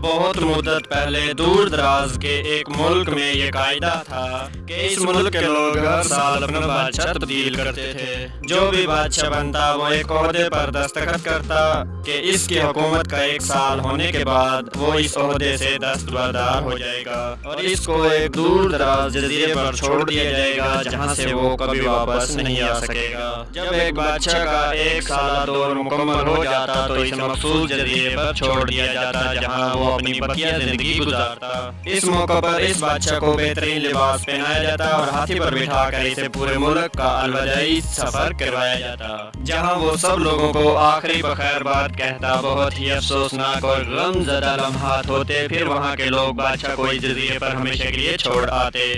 बहुत मुद्दत पहले दूर दराज के एक मुल्क में ये कायदा था कि इस मुल्क के लोग हर साल अपना बादशाह तब्दील करते थे। जो भी बादशाह बनता वो एक ओहदे पर दस्तखत करता कि इसकी हुकूमत का एक साल होने के बाद वो इस ओहदे से दस्तबरदार हो जाएगा और इसको एक दूर दराज जजीरे पर छोड़ दिया जाएगा जहाँ से वो कभी वापस नहीं आ सकेगा। जब एक बादशाह का एक साल दौर मुकम्मल हो जाता तो इसे मखसूस जजीरे पर छोड़ दिया जाता जहाँ वो अपनी बकिया जिंदगी गुजारता। इस मौका पर इस बादशाह को बेहतरीन लिबास पहनाया जाता और हाथी पर बिठाकर इसे पूरे मुल्क का अलविदाई सफर करवाया जाता, जहां वो सब लोगों को आखिरी बखैरबाद कहता। बहुत ही अफसोसनाक और गमज़दा लम्हात होते। फिर वहां के लोग बादशाह को इस जजीरे पर हमेशा के लिए छोड़ आते।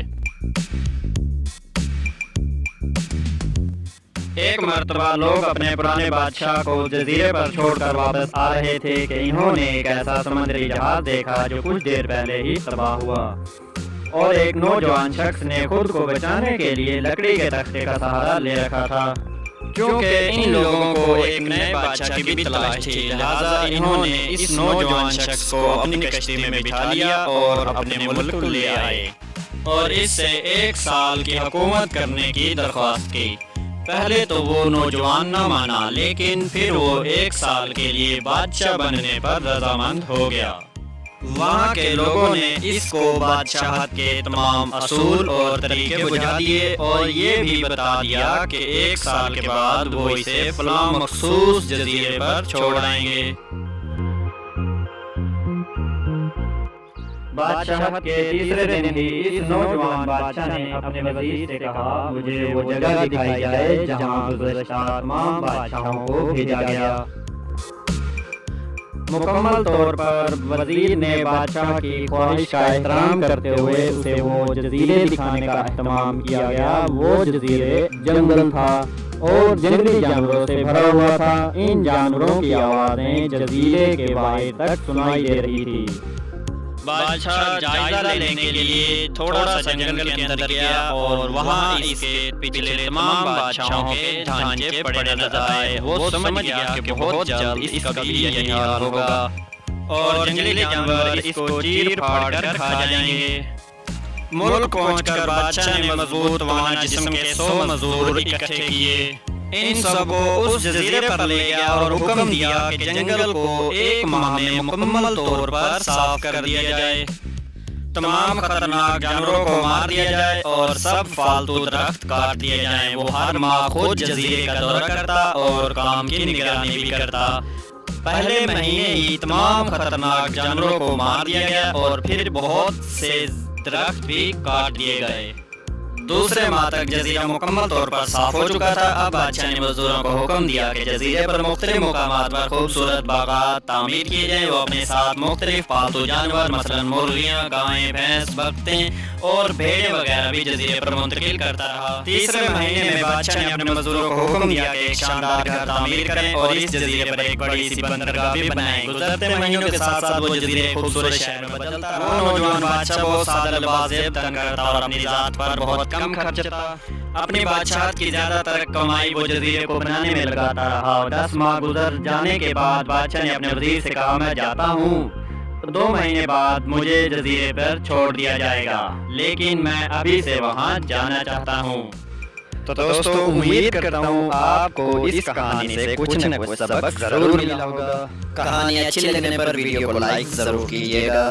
एक मर्तबा लोग अपने पुराने बादशाह को जजीरे पर छोड़कर वापस आ रहे थे कि इन्होंने एक ऐसा समुद्री जहाज देखा जो कुछ देर पहले ही तबाह हुआ और एक नौजवान शख्स ने खुद को बचाने के लिए लकड़ी के तख्ते का सहारा ले रखा था। क्योंकि इन लोगों को एक नए बादशाह की भी तलाश थी, लिहाजा इन्होंने इस नौजवान शख्स को अपनी कश्ती में बिठा लिया और अपने मुल्क ले आए और इससे एक साल की हुकूमत करने की दरख्वास्त की। पहले तो वो नौजवान न माना, लेकिन फिर वो एक साल के लिए बादशाह बनने पर रजामंद हो गया। वहाँ के लोगों ने इसको बादशाहत के तमाम असूल और तरीके बुझा दिए और ये भी बता दिया कि एक साल के बाद वो इसे फलां मखसूस जजीरे पर छोड़ आएंगे। बादशाहत के तीसरे दिन ही इस नौजवान बादशाह ने अपने वजीर से कहा, मुझे वो जगह दिखाई जाए जहां गुज़श्ता तमाम बादशाहों को भेजा गया। मुकम्मल तौर पर वजीर ने बादशाह की ख्वाहिश का एहतराम करते हुए उसे वो जजीरे दिखाने का एहतमाम किया गया। वो जजीरे जंगल था और जंगली जानवरों से भरा हुआ था। इन जानवरों की आवाज़ें जजीरे के बाहर तक सुनाई दे रही थी। बादशाह जायजा लेने के लिए थोड़ा सा जंगल के अंदर गया और वहाँ इसके पिछले तमाम बादशाहों के ढांचे पड़े नजर आए। वो समझ गया कि बहुत जल्द इसका भी यही हाल होगा और जंगली जानवर इसको चीर फाड़ कर खा जाएंगे। मुल्क पहुंचकर बादशाह ने मजबूत वाना जिस्म के 100 मजदूर इकट्ठे किए। इन सबको उस जजीरे पर ले गया और हुक्म दिया कि जंगल को एक माह में मुकम्मल तौर पर साफ कर दिया जाए, तमाम खतरनाक जानवरों को मार दिया जाए और सब फालतू दरख्त काट दिए जाएं। वो हर माह खुद जजीरे का दौरा करता और काम की निगरानी भी करता। पहले महीने ही तमाम खतरनाक जानवरों को मार दिया गया और फिर बहुत से दरख्त भी काट दिए गए। दूसरे माह तक जजीरा मुकम्मल तौर पर साफ हो चुका था। अब बादशाह ने मजदूरों को हुक्म दिया कि जजीरे पर मुख्तलिफ मुकामात पर खूबसूरत बागात तामीर किए जाए। वो अपने साथ मुख्तलिफ पालतू जानवर मसलन मुर्गियाँ, गायें, भैंस, बकतें और भेड़ें वगैरह भी जजीरे पर मुंतकिल करता रहा। तीसरे महीने में बादशाह ने अपने मजदूरों को हुक्म दिया कि एक शानदार घर तामीर करें और इस जजीरे पर एक बड़ी सी बंदरगाह भी बनाएं। गुजरते महीनों के साथ साथ वो जजीरे खूबसूरत शहर में बदलता रहा। वो नौजवान बादशाह बहुत सादा लिबास तन करता और अपनी जात पर बहुत कम खर्चता। अपनी बादशाहत की ज्यादातर कमाई वो जजीरे को बनाने में लगाता रहा। 10 माह गुजर जाने के बाद बादशाह ने अपने वजीर से कहा, मैं जाता हूँ, 2 महीने बाद मुझे जजीरे पर छोड़ दिया जाएगा, लेकिन मैं अभी से वहाँ जाना चाहता हूँ। तो दोस्तों, उम्मीद करता हूँ आपको इस कहानी से कुछ न कुछ सबक जरूर मिला होगा। कहानी अच्छी लगने पर वीडियो को लाइक जरूर कीजिएगा।